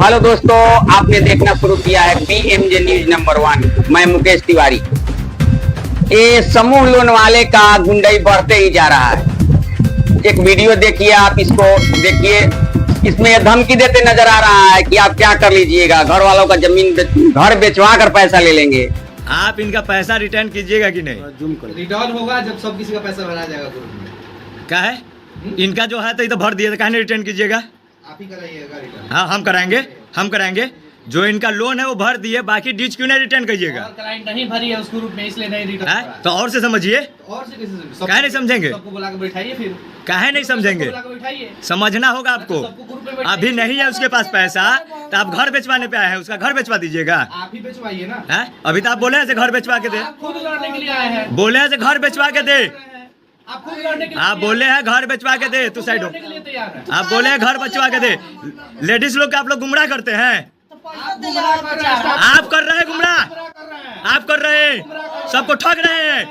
Hello दोस्तों, आपने देखना शुरू किया है BMJ न्यूज नंबर 1। मैं मुकेश तिवारी। ये समूह लोन वाले का गुंडाई बढ़ते ही जा रहा है। एक वीडियो देखिए, आप इसको देखिए। इसमें धमकी देते नजर आ रहा है कि आप क्या कर लीजिएगा, घर वालों का जमीन घर बेचवा कर पैसा ले लेंगे। आप इनका पैसा रिटर्न कीजिएगा कि नहीं? रिटर्न होगा जब सब किसी का पैसा भरा जाएगा ग्रुप में। क्या है इनका जो है तो ये तो भर दिए, तो कहने रिटर्न कीजिएगा? आप ही कराइएगा रिटर्न। हाँ, हम कराएंगे। जो इनका लोन है वो भर दिए, बाकी डीज क्यों नहीं रिटर्न कीजिएगा? और क्लाइंट नहीं भरी है उस ग्रुप में, इसलिए नहीं रिटर्न है तो और से समझिए। और से कैसे काहे नहीं समझेंगे? सबको बुला के बैठाइए, फिर काहे नहीं समझेंगे? बुला के बैठाइए। समझना होगा आपको। सबको ग्रुप में बैठाइए। अभी नहीं है उसके पास पैसा, तो आप घर बेचवाने पे आए हैं, उसका घर बेचवा दीजिएगा। आप ही बेचवाइए ना। है अभी तो आप बोले हैं से घर बेचवा के दे, आप खुद लड़ने के लिए आए हैं। बोले हैं से घर बेचवा के दे। आप खुद लड़ने के लिए आप बोले हैं घर बेचवा के दे, तू साइड हो। लड़ने के लिए तैयार है। आप बोले हैं घर बेचवा के दे। लेडीज लोग का आप लोग गुमराह करते हैं। आप गुमराह कर रहे हैं। आप कर रहे हैं गुमराह, कर रहे हैं। आप कर रहे हैं, सबको ठग रहे हैं,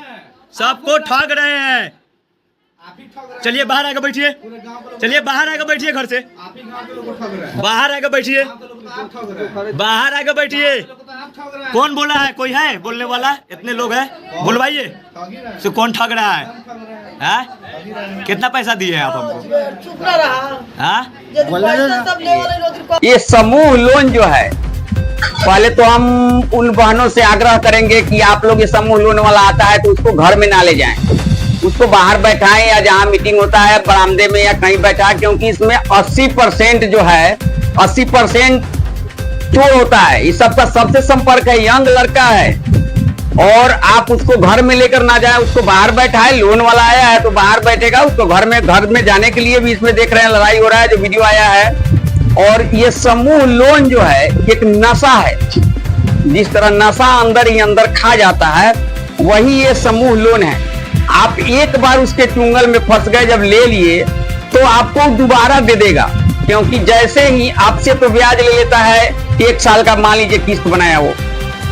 सबको ठग रहे हैं। आप ही ठग रहे हैं। चलिए बाहर आके बैठिए, पूरे गांव के लोग चलिए बाहर आके बैठिए घर से, आप ही गांव के लोगों को ठग रहे हैं। बाहर आके बैठिए, गांव के लोग को आप ठग रहे हैं। बाहर आके बैठिए। लोग को तो आप ठग रहे हैं। कौन बोला है? कोई है बोलने वाला? इतने लोग हैं, बुलवाइए। ठग ही रहे हैं। तो कौन ठग रहा है? ठग रहे हैं। हैं? कितना पैसा दिए आप हमको? चुप ना रहा। हाँ? यदि पैसा सब ले वाले लोग को ये समूह लोन जो है, पहले तो हम उन बहनों से आग्रह करेंगे कि आप लोग ये समूह लोन वाला आता है तो उसको घर में ना ले जाएं, उसको बाहर बैठाएं या जहां मीटिंग होता है बरामदे में या कहीं बैठा, क्योंकि इसमें 80% जो है 80% चोर होता है। इस सबका सबसे संपर्क है, यंग लड़का है, और आप उसको घर में लेकर ना जाए, उसको बाहर बैठाए। लोन वाला आया है तो बाहर बैठेगा, उसको घर में जाने के लिए भी इसमें देख रहे हैं लड़ाई हो रहा है, जो वीडियो आया है। और ये समूह लोन जो है एक नशा है। जिस तरह नशा अंदर ही अंदर खा जाता है, वही ये समूह लोन है। आप एक बार उसके चुंगल में फंस गए, जब ले लिए तो आपको दोबारा दे देगा, क्योंकि जैसे ही आपसे तो ब्याज ले लेता है। 1 साल का मान लीजिए किस्त बनाया, वो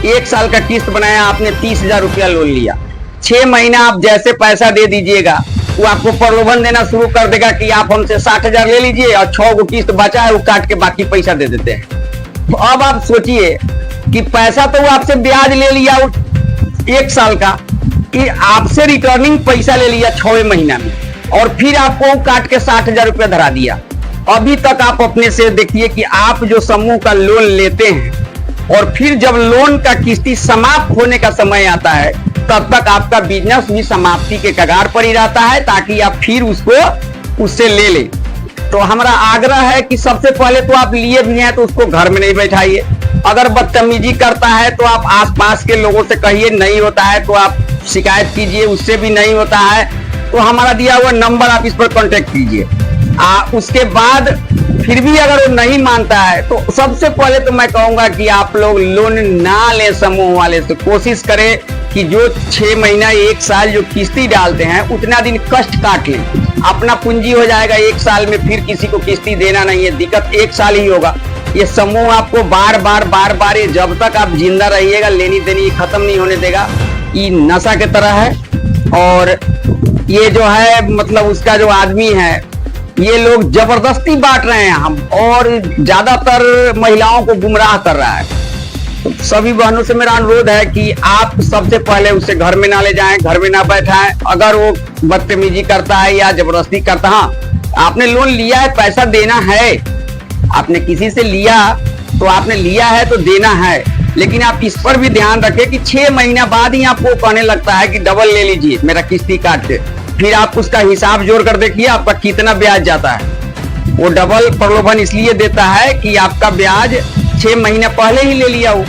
1 साल का किस्त बनाया, आपने 30,000 रुपया लोन लिया। 6 महीना आप जैसे पैसा दे दीजिएगा, वो आपको प्रलोभन देना शुरू कर देगा कि आप हमसे 60,000 ले लीजिए, और 6 गो किस्त बचा है वो काट के बाकी पैसा दे देते हैं। तो अब आप सोचिए कि पैसा तो वो आपसे ब्याज ले लिया 1 साल का, कि आपसे रिटर्निंग पैसा ले लिया 6वें महीना में, और फिर आपको काट के 60,000 रुपया धरा दिया। अभी तक आप अपने से देखिए कि आप जो समूह का लोन लेते हैं, और फिर जब लोन का किस्ती समाप्त होने का समय आता है, तब तक आपका बिजनेस भी समाप्ति के कगार पर ही रहता है, ताकि आप फिर उसको उससे ले लें। तो हमारा आग्रह है कि सबसे पहले तो आप लिए भी हैं तो उसको घर में नहीं बैठाइए। अगर बदतमीजी करता है तो आप आसपास के लोगों से कहिए, नहीं होता है तो आप शिकायत कीजिए, उससे भी नहीं होता है तो हमारा दिया हुआ नंबर आप इस पर कांटेक्ट कीजिए। उसके बाद फिर भी अगर वो नहीं मानता है तो सबसे पहले तो मैं कहूंगा कि आप लोग लोन ना लें समूह वाले से। कोशिश करें कि जो 6 महीना 1 साल जो किस्ती डालते हैं, उतना दिन कष्ट काट लें, अपना पूंजी हो जाएगा 1 साल में। फिर किसी को किस्ती देना नहीं है, दिक्कत 1 साल ही होगा। ये समूह आपको बार बार ये जब तक आप जिंदा रहिएगा, लेनी देनी खत्म नहीं होने देगा। ये नशा की तरह है, और ये जो है मतलब उसका जो आदमी है, ये लोग जबरदस्ती बांट रहे हैं हम, और ज्यादातर महिलाओं को गुमराह कर रहा है। तो सभी बहनों से मेरा अनुरोध है कि आप सबसे पहले उसे घर में ना ले जाएं, घर में ना बैठाएं। अगर वो बदतमीजी करता है या जबरदस्ती करता है, हाँ आपने लोन लिया है, पैसा देना है, आपने किसी से लिया तो आपने लिया है तो देना है, लेकिन आप इस पर भी ध्यान रखें कि 6 महीना बाद ही आपको कहने लगता है कि डबल ले लीजिए मेरा किस्ती काट के। फिर आप उसका हिसाब जोड़ कर देखिए आपका कितना ब्याज जाता है। वो डबल प्रलोभन इसलिए देता है कि आपका ब्याज 6 महीना पहले ही ले लिया हो।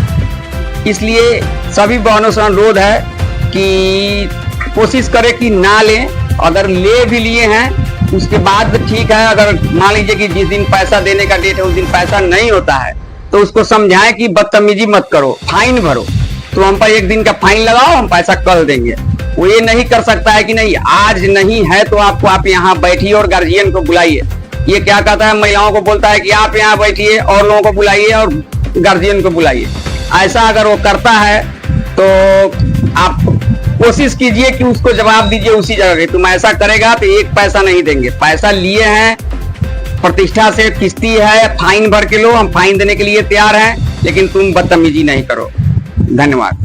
इसलिए सभी बहनों से अनुरोध है कि कोशिश करें कि ना लें। अगर ले भी लिए हैं उसके बाद ठीक है, अगर मान लीजिए कि जिस दिन पैसा देने का डेट है उस दिन पैसा नहीं होता है, तो उसको समझाएं कि बदतमीजी मत करो, फाइन भरो। तो हम पर 1 दिन का फाइन लगाओ, हम पैसा कल देंगे। वो ये नहीं कर सकता है कि नहीं आज नहीं है तो आप यहाँ बैठिए और गार्जियन को बुलाइए। ये क्या कहता है, महिलाओं को बोलता है कि आप यहाँ बैठिए और लोगों को बुलाइए और गार्जियन को बुलाइए। ऐसा अगर वो करता है तो आप कोशिश कीजिए कि उसको जवाब दीजिए उसी जगह। तुम ऐसा करेगा तो 1 पैसा नहीं देंगे। पैसा लिए हैं प्रतिष्ठा से किस्ती है, फाइन भर के लो, हम फाइन देने के लिए तैयार हैं, लेकिन तुम बदतमीजी नहीं करो। धन्यवाद।